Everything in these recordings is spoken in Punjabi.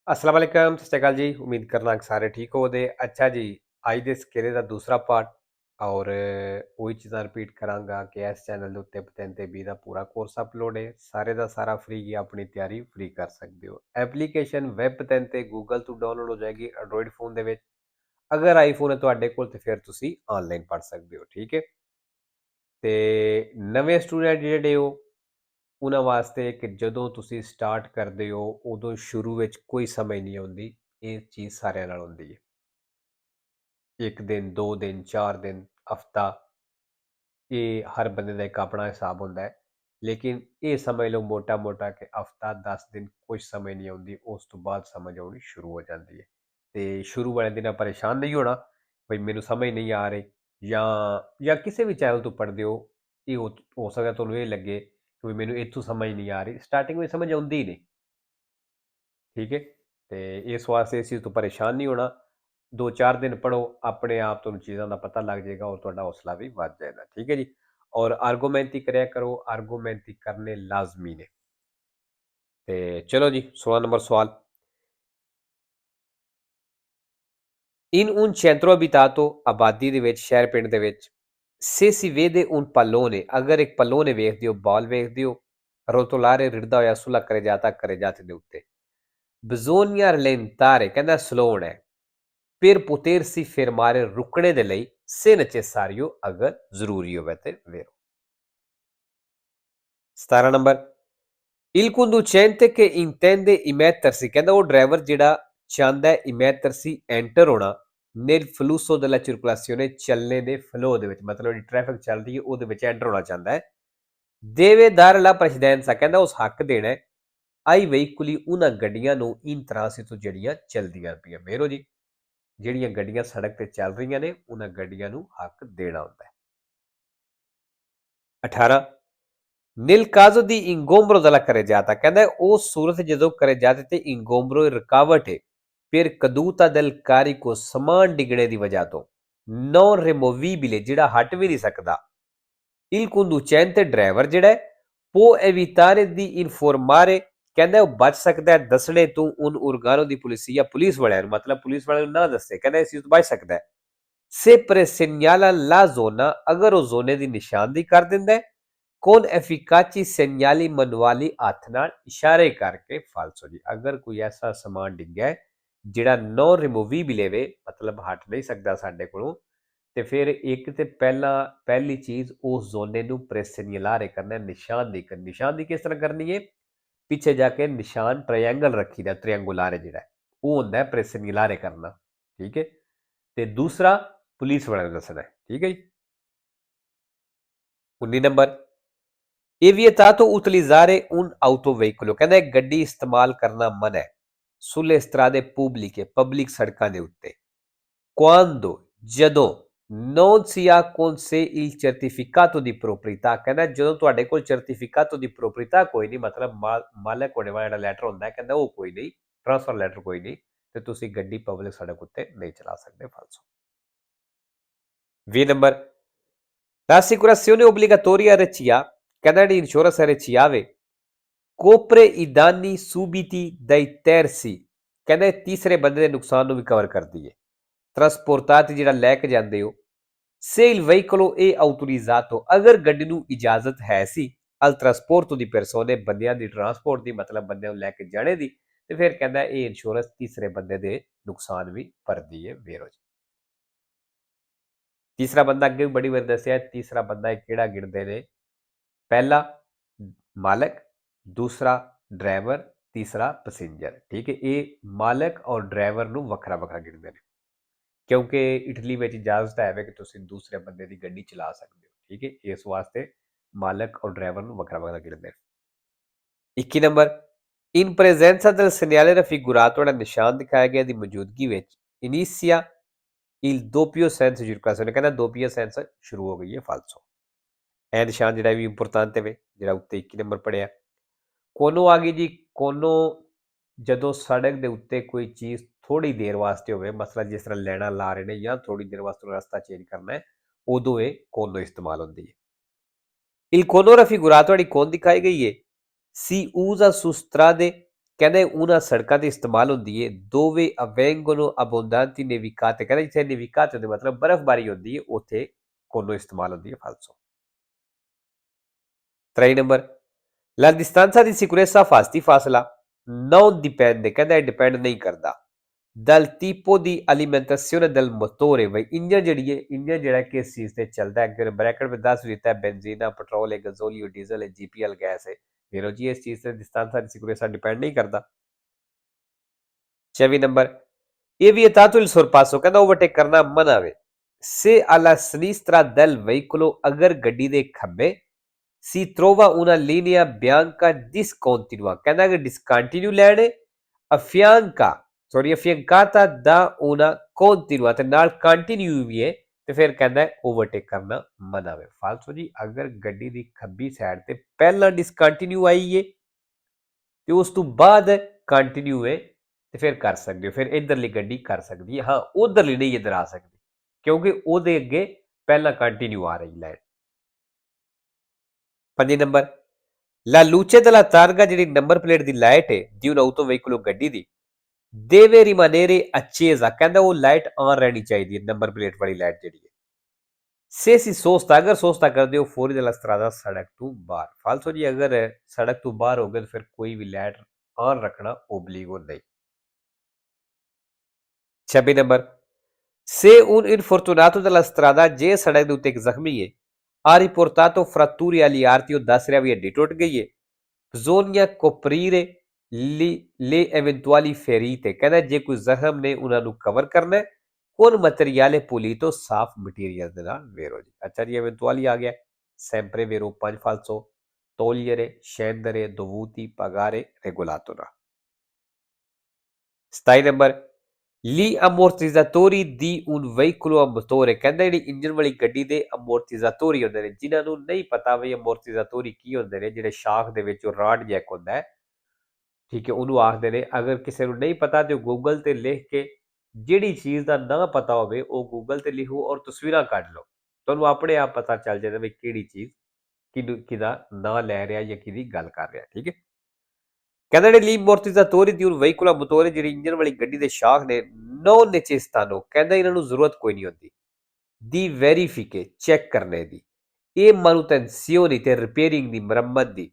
अस्सलाम वालेकुम, सत श्री अकाल जी। उम्मीद करना कि सारे ठीक हो दे। अच्छा जी, ਅੱਜ ਦੇ ਸਕੇਲੇ ਦਾ ਦੂਸਰਾ ਪਾਰਟ ਔਰ ਉਹੀ ਚੀਜ਼ਾਂ ਰਿਪੀਟ ਕਰਾਂਗਾ ਕਿ ਇਸ ਚੈਨਲ ਦੇ ਉੱਤੇ ਪਤਨ ਤੇ ਬੀ ਦਾ ਪੂਰਾ ਕੋਰਸ ਅਪਲੋਡ ਹੈ। ਸਾਰੇ ਦਾ ਸਾਰਾ ਫ੍ਰੀ ਹੀ ਆਪਣੀ ਤਿਆਰੀ ਫ੍ਰੀ ਕਰ ਸਕਦੇ ਹੋ। ਐਪਲੀਕੇਸ਼ਨ ਵੈਬ ਪਤਨ ਤੇ ਗੂਗਲ ਤੋਂ ਡਾਊਨਲੋਡ ਹੋ ਜਾਏਗੀ ਐਂਡਰੋਇਡ ਫੋਨ ਦੇ ਵਿੱਚ। ਅਗਰ ਆਈਫੋਨ ਹੈ ਤੁਹਾਡੇ ਕੋਲ ਤੇ ਫਿਰ ਤੁਸੀਂ ਆਨਲਾਈਨ ਪੜ੍ਹ ਸਕਦੇ ਹੋ, ਠੀਕ ਹੈ। ਤੇ ਨਵੇਂ ਸਟੂਡੈਂਟ ਜਿਹੜੇ ਹੋ ਉਹਨਾਂ ਵਾਸਤੇ ਕਿ ਜਦੋਂ ਤੁਸੀਂ ਸਟਾਰਟ ਕਰਦੇ ਹੋ ਉਦੋਂ ਸ਼ੁਰੂ ਵਿੱਚ ਕੋਈ ਸਮਝ ਨਹੀਂ ਆਉਂਦੀ। ਇਹ ਚੀਜ਼ ਸਾਰਿਆਂ ਨਾਲ ਹੁੰਦੀ ਹੈ। ਇੱਕ ਦਿਨ, 2 ਦਿਨ, 4 ਦਿਨ, ਹਫ਼ਤਾ, ਇਹ ਹਰ ਬੰਦੇ ਦਾ ਇੱਕ ਆਪਣਾ ਹਿਸਾਬ ਹੁੰਦਾ ਹੈ। ਲੇਕਿਨ ਇਹ ਸਮਝ ਲਓ ਮੋਟਾ ਕਿ ਹਫ਼ਤਾ 10 ਦਿਨ ਕੁਝ ਸਮਝ ਨਹੀਂ ਆਉਂਦੀ, ਉਸ ਤੋਂ ਬਾਅਦ ਸਮਝ ਆਉਣੀ ਸ਼ੁਰੂ ਹੋ ਜਾਂਦੀ ਹੈ। ਤੇ ਸ਼ੁਰੂ ਵਾਲੇ ਦਿਨਾਂ ਪਰੇਸ਼ਾਨ ਨਹੀਂ ਹੋਣਾ ਬਈ ਮੈਨੂੰ ਸਮਝ ਨਹੀਂ ਆ ਰਹੀ, ਜਾਂ ਕਿਸੇ ਵੀ ਚੈਨਲ ਤੋਂ ਪੜ੍ਹਦੇ ਹੋ, ਇਹ ਹੋ ਸਕਦਾ ਤੁਹਾਨੂੰ ਇਹ ਲੱਗੇ ਕਿ ਵੀ ਮੈਨੂੰ ਇੱਥੋਂ ਸਮਝ ਨਹੀਂ ਆ ਰਹੀ। ਸਟਾਰਟਿੰਗ ਵਿੱਚ ਸਮਝ ਆਉਂਦੀ ਨਹੀਂ, ਠੀਕ ਹੈ। ਤੇ ਇਸ ਵਾਸਤੇ ਇਸ ਚੀਜ਼ ਤੋਂ ਪਰੇਸ਼ਾਨ ਨਹੀਂ ਹੋਣਾ। 2-4 ਦਿਨ ਪੜ੍ਹੋ, ਆਪਣੇ ਆਪ ਤੁਹਾਨੂੰ ਚੀਜ਼ਾਂ ਦਾ ਪਤਾ ਲੱਗ ਜਾਏਗਾ ਔਰ ਤੁਹਾਡਾ ਹੌਸਲਾ ਵੀ ਵੱਧ ਜਾਏਗਾ, ਠੀਕ ਹੈ ਜੀ। ਔਰ ਆਰਗੂਮੈਂਟ ਹੀ ਕਰਿਆ ਕਰੋ, ਆਰਗੂਮੈਂਟ ਹੀ ਕਰਨੇ ਲਾਜ਼ਮੀ ਨੇ। ਤੇ ਚਲੋ ਜੀ, 16 ਨੰਬਰ ਸਵਾਲ। ਇਨ ਉਨ centro abitato ਆਬਾਦੀ ਦੇ ਵਿੱਚ, ਸ਼ਹਿਰ ਪਿੰਡ ਦੇ ਵਿੱਚ, se si vede un pallone, ਅਗਰ ਇੱਕ ਪੱਲੋਨੇ ਵੇਖਦੇ ਹੋ, ਬਾਲ ਵੇਖਦੇ ਹੋ, rotolare ਰਿੜਦਾ ਹੋਇਆ ਸੁਲਾ ਕਰੇ ਜਾਤੇ ਦੇ ਉੱਤੇ, bisogna rallentare, ਕਹਿੰਦਾ ਸਲੋ ਹੋਣਾ ਹੈ, per potersi fermare, ਰੁਕਣੇ ਦੇ ਲਈ, se necessario, ਅਗਰ ਜ਼ਰੂਰੀ ਹੋਵੇ ਤੇ vero। 17 number, il conducente che intende immettersi, ਕਹਿੰਦਾ ਉਹ ਡਰਾਈਵਰ ਜਿਹੜਾ ਚਾਹੁੰਦਾ ਹੈ immettersi ਐਂਟਰ ਹੋਣਾ nel flusso della circolazione, ਚੱਲਣੇ ਦੇ ਫਲੋ ਦੇ ਵਿੱਚ, ਮਤਲਬ ਜਿਹੜੀ ਟ੍ਰੈਫਿਕ ਚੱਲ ਰਹੀ ਹੈ ਉਹਦੇ ਵਿੱਚ ਐਂਟਰ ਹੋਣਾ ਚਾਹੁੰਦਾ ਹੈ। deve dare la precedenza, ਕਹਿੰਦਾ ਉਸ ਹੱਕ ਦੇਣਾ ਹੈ ai veicoli, ਉਹਨਾਂ ਗੱਡੀਆਂ ਨੂੰ in transito ਜਿਹੜੀਆਂ ਚੱਲਦੀਆਂ ਪਈਆਂ। ਮੇਰੋ ਜੀ, ਜਿਹੜੀਆਂ ਗੱਡੀਆਂ ਸੜਕ ਤੇ ਚੱਲ ਰਹੀਆਂ ਨੇ ਉਹਨਾਂ ਗੱਡੀਆਂ ਨੂੰ ਹੱਕ ਦੇਣਾ ਹੁੰਦਾ ਹੈ। 18, nel caso di ingombro della carreggiata, ਕਹਿੰਦਾ ਉਹ ਸੂਰਤ ਜਦੋਂ carreggiata ਤੇ ingombro ਰੁਕਾਵਟ ਹੈ per caduta del carico, ਸਮਾਨ ਡਿੱਗਣੇ ਦੀ ਵਜ੍ਹਾ ਤੋਂ, non removibile, ਜਿਹੜਾ ਹਟ ਵੀ ਨਹੀਂ ਸਕਦਾ, il conducente, ਡਰਾਈਵਰ ਜਿਹੜਾ ਹੈ, può evitare di informare, ਕਹਿੰਦਾ ਉਹ ਬਚ ਸਕਦਾ ਹੈ ਦੱਸਣੇ ਤੋਂ ਉਨ organo ਦੀ ਪੁਲਿਸੀਆ, ਪੁਲਿਸ ਵਾਲਿਆਂ ਨੂੰ, ਮਤਲਬ ਪੁਲਿਸ ਵਾਲਿਆਂ ਨੂੰ ਨਾ ਦੱਸੇ, ਕਹਿੰਦਾ ਇਸ ਚੀਜ਼ ਤੋਂ ਬਚ ਸਕਦਾ ਹੈ। se presegnala la zona, ਅਗਰ ਉਹ ਜ਼ੋਨੇ ਦੀ ਨਿਸ਼ਾਨਦੇਹੀ ਕਰ ਦਿੰਦਾ ਹੈ, con efficaci segnali manuali, ਹੱਥ ਨਾਲ ਇਸ਼ਾਰੇ ਕਰਕੇ, ਫਾਲਸੋ ਜੀ, ਅਗਰ ਕੋਈ ਐਸਾ ਸਮਾਨ ਡਿੱਗਿਆ ਹੈ ਜਿਹੜਾ non removibile ਵੇ, ਮਤਲਬ ਹਟ ਨਹੀਂ ਸਕਦਾ ਸਾਡੇ ਕੋਲੋਂ, ਤੇ ਫਿਰ ਇੱਕ ਤੇ ਪਹਿਲੀ ਚੀਜ਼ ਉਸ ਜ਼ੋਨੇ ਨੂੰ ਪ੍ਰੈਸੇਨਿਲਾਰੇ ਕਰਨਾ, ਨਿਸ਼ਾਨਦੇਹੀ ਕਰਨੀ। ਨਿਸ਼ਾਨਦੇਹੀ ਕਿਸ ਤਰ੍ਹਾਂ ਕਰਨੀ ਹੈ? ਪਿੱਛੇ ਜਾ ਕੇ ਨਿਸ਼ਾਨ ਟ੍ਰਾਇੰਗਲ ਰੱਖੀਦਾ, ਟ੍ਰਾਇੰਗੁਲਾਰੇ ਜਿਹੜਾ ਉਹ ਹੁੰਦਾ ਹੈ ਪ੍ਰੈਸੇਨਿਲਾਰੇ ਕਰਨਾ, ਠੀਕ ਹੈ। ਤੇ ਦੂਸਰਾ ਪੁਲਿਸ ਵਾਲਿਆਂ ਨੂੰ ਦੱਸਣਾ ਹੈ, ਠੀਕ ਹੈ ਜੀ। 19 ਨੰਬਰ, ਇਹ vietato utilizzare un autoveicolo, ਕਹਿੰਦਾ ਗੱਡੀ ਇਸਤੇਮਾਲ ਕਰਨਾ ਮਨਾ ਹੈ sulle strade pubbliche, ਪਬਲਿਕ ਸੜਕਾਂ ਦੇ ਉੱਤੇ, quando, ਜਦੋਂ, non si ha con sé il certificato di proprietà, ਕਹਿੰਦਾ ਜਦੋਂ ਤੁਹਾਡੇ ਕੋਲ certificato di proprietà ਕੋਈ ਨਹੀਂ, ਮਤਲਬ ਮਾਲਕ ਹੋਣੇ ਵਾਲਾ ਜਿਹੜਾ ਲੈਟਰ ਹੁੰਦਾ ਹੈ, ਕਹਿੰਦਾ ਉਹ ਕੋਈ ਨਹੀਂ, ਟ੍ਰਾਂਸਫਰ ਲੈਟਰ ਕੋਈ ਨਹੀਂ, ਤੇ ਤੁਸੀਂ ਗੱਡੀ ਪਬਲਿਕ ਸੜਕ ਉੱਤੇ ਨਹੀਂ ਚਲਾ ਸਕਦੇ, ਫਾਲਸੋ। 20 ਨੰਬਰ, l'assicurazione obbligatoria RCA, ਕਹਿੰਦਾ ਜਿਹੜੀ insurance RCA way, copre i danni subiti dai terzi, ਕਹਿੰਦਾ ਇਹ ਤੀਸਰੇ ਬੰਦੇ ਦੇ ਨੁਕਸਾਨ ਨੂੰ ਵੀ ਕਵਰ ਕਰਦੀ ਹੈ। trasportati, ਜਿਹੜਾ ਲੈ ਕੇ ਜਾਂਦੇ ਹੋ, se il veicolo è autorizzato, ਅਗਰ ਗੱਡੀ ਨੂੰ ਇਜਾਜ਼ਤ ਹੈ ਸੀ, al trasporto di persone, ਬੰਦਿਆਂ ਦੀ ਟਰਾਂਸਪੋਰਟ ਦੀ, ਮਤਲਬ ਬੰਦਿਆਂ ਨੂੰ ਲੈ ਕੇ ਜਾਣੇ ਦੀ, ਤੇ ਫਿਰ ਕਹਿੰਦਾ ਇਹ ਇੰਸ਼ੋਰੈਂਸ ਤੀਸਰੇ ਬੰਦੇ ਦੇ ਨੁਕਸਾਨ ਵੀ ਭਰਦੀ ਹੈ, ਵੇਰੋ ਜੀ। ਤੀਸਰਾ ਬੰਦਾ ਅੱਗੇ ਵੀ ਬੜੀ ਵਾਰ ਦੱਸਿਆ, ਤੀਸਰਾ ਬੰਦਾ ਕਿਹੜਾ ਗਿਣਦੇ ਨੇ? ਪਹਿਲਾ ਮਾਲਕ, ਦੂਸਰਾ ਡਰਾਈਵਰ, ਤੀਸਰਾ ਪੈਸੇਂਜਰ, ਠੀਕ ਹੈ। ਇਹ ਮਾਲਕ ਔਰ ਡਰਾਈਵਰ ਨੂੰ ਵੱਖਰਾ ਵੱਖਰਾ ਗਿਣਦੇ ਨੇ, ਕਿਉਂਕਿ ਇਟਲੀ ਵਿੱਚ ਇਜਾਜ਼ਤ ਹੈ ਕਿ ਤੁਸੀਂ ਦੂਸਰੇ ਬੰਦੇ ਦੀ ਗੱਡੀ ਚਲਾ ਸਕਦੇ ਹੋ, ਠੀਕ ਹੈ। ਇਸ ਵਾਸਤੇ ਮਾਲਕ ਔਰ ਡਰਾਈਵਰ ਨੂੰ ਵੱਖਰਾ ਵੱਖਰਾ ਗਿਣਦੇ ਨੇ। 21 ਨੰਬਰ, ਇਨ presenza del segnale raffigurato, ਜਿਹੜਾ ਨਿਸ਼ਾਨ ਦਿਖਾਇਆ ਗਿਆ ਦੀ ਮੌਜੂਦਗੀ ਵਿੱਚ, ਇਨੀਸ਼ੀਆ il doppio senso di circolazione, ਕਹਿੰਦਾ ਦੋਪੀਆ ਸੈਂਸ ਸ਼ੁਰੂ ਹੋ ਗਈ ਹੈ, ਫਾਲਸੋ। ਇਹ ਨਿਸ਼ਾਨ ਜਿਹੜਾ ਵੀ ਇੰਪੋਰਟੈਂਟ ਹੈ, ਜਿਹੜਾ ਉੱਤੇ 21 ਨੰਬਰ ਪੜਿਆ। ਕੋਨੋ ਆ ਗਈ ਜੀ, ਕੋਨੋ ਜਦੋਂ ਸੜਕ ਦੇ ਉੱਤੇ ਕੋਈ ਚੀਜ਼ ਥੋੜੀ ਦੇਰ ਵਾਸਤੇ ਹੋਵੇ, ਮਸਲਾ ਜਿਸ ਤਰ੍ਹਾਂ ਲੈਣਾ ਲਾ ਰਹੇ ਨੇ ਜਾਂ ਥੋੜੀ ਦੇਰ ਵਾਸਤੇ ਰਸਤਾ ਚੇਂਜ ਕਰਨਾ ਹੈ, ਉਦੋਂ ਇਹ ਕੋਨੋ ਇਸਤੇਮਾਲ ਹੁੰਦੀ ਹੈ। il cono raffigurato, ਜਿਹੜੀ ਕੋਨ ਦਿਖਾਈ ਗਈ ਹੈ, si usa su strade ਕਹਿੰਦੇ ਉਹਨਾਂ ਸੜਕਾਂ ਤੇ ਇਸਤੇਮਾਲ ਹੁੰਦੀ ਹੈ dove avvengono abbondanti nevicate, ਕਹਿੰਦੇ ਜਿੱਥੇ ਨਿਵਿਕਾਤੇ ਦੇ ਮਤਲਬ ਬਰਫ਼ਬਾਰੀ ਹੁੰਦੀ ਹੈ ਉੱਥੇ ਕੋਨੋ ਇਸਤੇਮਾਲ ਹੁੰਦੀ ਹੈ ਫਾਲਸੋ। 3 number La distanza di sicurezza fasti fasla non dipende, ਕਹਿੰਦਾ ਇਹ ਡਿਪੈਂਡ ਨਹੀਂ ਕਰਦਾ dal tipo di alimentazione del motore, ਬਈ ਇੰਜਨ ਜਿਹੜੀ ਹੈ ਇੰਜਨ ਜਿਹੜਾ ਕਿਸ ਚੀਜ਼ ਤੇ ਚੱਲਦਾ ਹੈ, ਅਗਰ ਬ੍ਰੈਕਟ ਵਿੱਚ ਦੱਸ ਦਿੱਤਾ ਹੈ ਬੈਂਜ਼ੀਨਾ ਪੈਟਰੋਲ ਹੈ ਗਜ਼ੋਲੀਓ ਡੀਜ਼ਲ ਹੈ ਜੀਪੀਐਲ ਗੈਸ ਹੈ, ਫਿਰ ਉਹ ਜੀ ਇਸ ਚੀਜ਼ ਤੇ distanza di sicurezza ਡਿਪੈਂਡ ਨਹੀਂ ਕਰਦਾ। 24 ਨੰਬਰ ਇਹ ਵੀ vietato il sorpasso, ਕਹਿੰਦਾ ਓਵਰਟੇਕ ਕਰਨਾ ਮਨਾ ਵੇ se alla sinistra del veicolo, ਅਗਰ ਗੱਡੀ ਦੇ ਖੱਬੇ si trova una linea bianca discontinua, ਕਹਿੰਦਾ ਅਗਰ discontinue ਲੈਣ ਹੈ affiancata da una continua ਤੇ ਨਾਲ ਕੰਟੀਨਿਊ ਵੀ ਹੈ ਤੇ ਫਿਰ ਕਹਿੰਦਾ ਓਵਰਟੇਕ ਕਰਨਾ ਮਨਾ ਵੇ ਫਾਲਸੋ ਜੀ। ਅਗਰ ਗੱਡੀ ਦੀ ਖੱਬੀ ਸਾਈਡ ਤੇ ਪਹਿਲਾਂ ਡਿਸਕੰਟੀਨਿਊ ਆਈ ਹੈ ਤੇ ਉਸ ਤੋਂ ਬਾਅਦ ਕੰਟੀਨਿਊ ਹੈ ਤੇ ਫਿਰ ਕਰ ਸਕਦੇ ਹੋ, ਫਿਰ ਇਧਰਲੀ ਗੱਡੀ ਕਰ ਸਕਦੀ ਹੈ, ਹਾਂ ਉਧਰਲੀ ਨਹੀਂ ਇਧਰ ਆ ਸਕਦੀ ਕਿਉਂਕਿ ਉਹਦੇ ਅੱਗੇ ਪਹਿਲਾਂ ਕੰਟੀਨਿਊ ਆ ਰਹੀ line. 5 number La luce della targa, ਜਿਹੜੀ ਨੰਬਰ ਪਲੇਟ ਦੀ ਲਾਈਟ ਹੈ di un autoveiculo ਗੱਡੀ ਦੀ deve rimanere accesa, ਕਹਿੰਦਾ ਉਹ ਲਾਈਟ ਆਨ ਰਹਿਣੀ ਚਾਹੀਦੀ ਹੈ ਨੰਬਰ ਪਲੇਟ ਵਾਲੀ ਲਾਈਟ ਜਿਹੜੀ ਹੈ। se si sosta, ਅਗਰ ਸੋਸਤਾ ਕਰਦੇ ਹੋ fuori dalla strada, ਸੜਕ ਤੋਂ ਬਾਹਰ ਫਾਲਸੋ ਜੀ। ਅਗਰ ਸੜਕ ਤੋਂ ਬਾਹਰ ਹੋ ਗਏ ਤਾਂ ਫਿਰ ਕੋਈ ਵੀ ਲਾਈਟ ਆਨ ਰੱਖਣਾ ਓਬਲੀਗੋ ਨਹੀਂ। 26 number se un infortunato della strada, ਜੇ ਸੜਕ ਦੇ ਉੱਤੇ ਇੱਕ ਜ਼ਖਮੀ ਹੈ ha riportato fratture agli arti, ਉਹ ਦੱਸ ਰਿਹਾ ਵੀ ਹੱਡੀ ਟੁੱਟ ਗਈ ਹੈ bisogna coprire le eventuali ferite, ਕਹਿੰਦਾ ਜੇ ਕੋਈ ਜ਼ਖਮ ਨੇ ਉਹਨਾਂ ਨੂੰ ਕਵਰ ਕਰਨਾ ਹੈ con materiale pulito, ਸਾਫ ਮਟੀਰੀਅਲ ਦੇ ਨਾਲ ਵੇਰੋ ਜੀ। ਅੱਛਾ ਜੀ eventuali ਆ ਗਿਆ sempre vero 5 falso togliere scendere dovuti pagare regolatura। 27 number Gli ammortizzatori di un veicolo a motore, ਕਹਿੰਦਾ ਜਿਹੜੀ ਇੰਜਨ ਵਾਲੀ ਗੱਡੀ ਦੇ ਅਮੋਰਟਿਜ਼ਾਟੋਰੀ ਹੁੰਦੇ ਨੇ, ਜਿਨ੍ਹਾਂ ਨੂੰ ਨਹੀਂ ਪਤਾ ਵੀ ਅਮੋਰਟਿਜ਼ਾਟੋਰੀ ਕੀ ਹੁੰਦੇ ਨੇ, ਜਿਹੜੇ ਸ਼ਾਖ ਦੇ ਵਿੱਚ ਰਾਡ ਜੈਕ ਹੁੰਦਾ ਹੈ ਠੀਕ ਹੈ ਉਹਨੂੰ ਆਖਦੇ ਨੇ। ਅਗਰ ਕਿਸੇ ਨੂੰ ਨਹੀਂ ਪਤਾ ਤੇ ਉਹ ਗੂਗਲ ਤੇ ਲਿਖ ਕੇ ਜਿਹੜੀ ਚੀਜ਼ ਦਾ ਨਾ ਪਤਾ ਹੋਵੇ ਉਹ ਗੂਗਲ ਤੇ ਲਿਖੋ ਔਰ ਤਸਵੀਰਾਂ ਕੱਢ ਲਓ, ਤੁਹਾਨੂੰ ਆਪਣੇ ਆਪ ਪਤਾ ਚੱਲ ਜਾਂਦਾ ਵੀ ਕਿਹੜੀ ਚੀਜ਼ ਕਿਹਦਾ ਨਾਂ ਲੈ ਰਿਹਾ ਜਾਂ ਕਿਹਦੀ ਗੱਲ ਕਰ ਰਿਹਾ ਠੀਕ ਹੈ। ਕਹਿੰਦਾ ਜਿਹੜੇ ਲੀ ਮੋਰਟਿਜ਼ਾਟੋਰੀ di un veicolo a motore, ਜਿਹੜੀ ਇੰਜਨ ਵਾਲੀ ਗੱਡੀ ਦੇ ਸ਼ਾਖ ਨੇ non necessitano, ਕਹਿੰਦਾ ਇਹਨਾਂ ਨੂੰ ਜ਼ਰੂਰਤ ਕੋਈ ਨਹੀਂ ਹੁੰਦੀ ਦੀ ਵੈਰੀਫਿਕੇ, ਚੈੱਕ ਕਰਨੇ ਦੀ, ਇਹ manutenzione ਤੇ ਰਿਪੇਅਰਿੰਗ ਦੀ, ਮੁਰੰਮਤ ਦੀ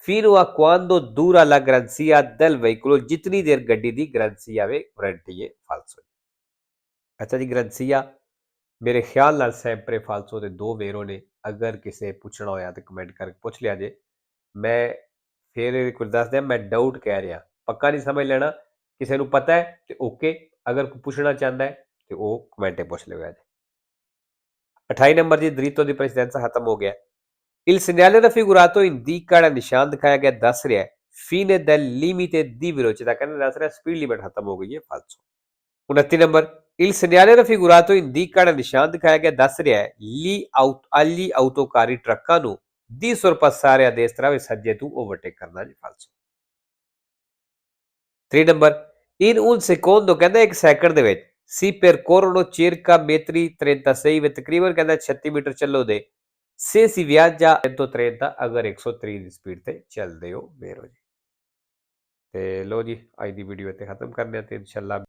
fino a quando dura la garanzia del veicolo, ਜਿਤਨੀ ਦੇਰ ਗੱਡੀ ਦੀ ਗਰੰਸੀ ਆਵੇ ਵਾਰੰਟੀ ਹੈ ਫਾਲਸੋ। ਅੱਛਾ ਜੀ ਗਰੰਸੀਆ ਮੇਰੇ ਖਿਆਲ ਨਾਲ ਸੈਂਪਰੇ ਫਾਲਸੋ ਦੇ ਦੋ ਵੇਰੋ ਨੇ, ਅਗਰ ਕਿਸੇ ਪੁੱਛਣਾ ਹੋਇਆ ਤੇ ਕਮੈਂਟ ਕਰਕੇ ਪੁੱਛ ਲਿਆ ਜੇ, ਮੈਂ ਫਿਰ ਕੁਝ ਦੱਸ ਦਿਆਂ ਮੈਂ ਡਾਊਟ ਕਹਿ ਰਿਹਾ, ਪੱਕਾ ਨਹੀਂ ਸਮਝ ਲੈਣਾ, ਕਿਸੇ ਨੂੰ ਪਤਾ ਹੈ ਤੇ ਓਕੇ, ਅਗਰ ਕੋਈ ਪੁੱਛਣਾ ਚਾਹੁੰਦਾ ਹੈ ਤੇ ਉਹ ਕਮੈਂਟੇ ਪੁੱਛ ਲਿਓ ਜੀ। 28 ਨੰਬਰ ਜੀ ਦ੍ਰਿਤੋ ਦੀ ਪ੍ਰੈਸੀਡੈਂਸਾ ਖਤਮ ਹੋ ਗਿਆ। Il segnale raffigurato indica, ਜਿਹੜਾ ਨਿਸ਼ਾਨ ਦਿਖਾਇਆ ਗਿਆ ਦੱਸ ਰਿਹਾ fine del limite di velocità, ਕਹਿੰਦਾ ਦੱਸ ਰਿਹਾ ਸਪੀਡ ਲਿਮਿਟ ਖਤਮ ਹੋ ਗਈ ਹੈ ਫਾਲਸੋ। 29 number Il segnale raffigurato indica, ਜਿਹੜਾ ਨਿਸ਼ਾਨ ਦਿਖਾਇਆ ਗਿਆ ਦੱਸ ਰਿਹਾ agli autocarri, ਟਰੱਕਾਂ ਨੂੰ di sorpassare a destra, ਵੀ ਸੱਜੇ ਤੋਂ ਓਵਰਟੇਕ ਕਰਨਾ ਜੀ ਫਾਲਸੋ। 3 ਨੰਬਰ in un secondo, ਕਹਿੰਦਾ ਇੱਕ ਸੈਕਿੰਡ ਦੇ ਵਿੱਚ si percorrono circa metri 36, ਵੀ ਤਕਰੀਬਨ ਕਹਿੰਦਾ 36 ਮੀਟਰ ਚੱਲੋ ਦੇ se si viaggia 130, ਅਗਰ 130 ਦੀ ਸਪੀਡ ਤੇ ਚੱਲਦੇ ਹੋ ਵੇਰੋ ਜੀ। ਤੇ ਲੋ ਜੀ ਅੱਜ ਦੀ ਵੀਡੀਓ ਇੱਥੇ ਖਤਮ ਕਰਨੇ ਆ ਤੇ ਇਨਸ਼ਾਅੱਲਾ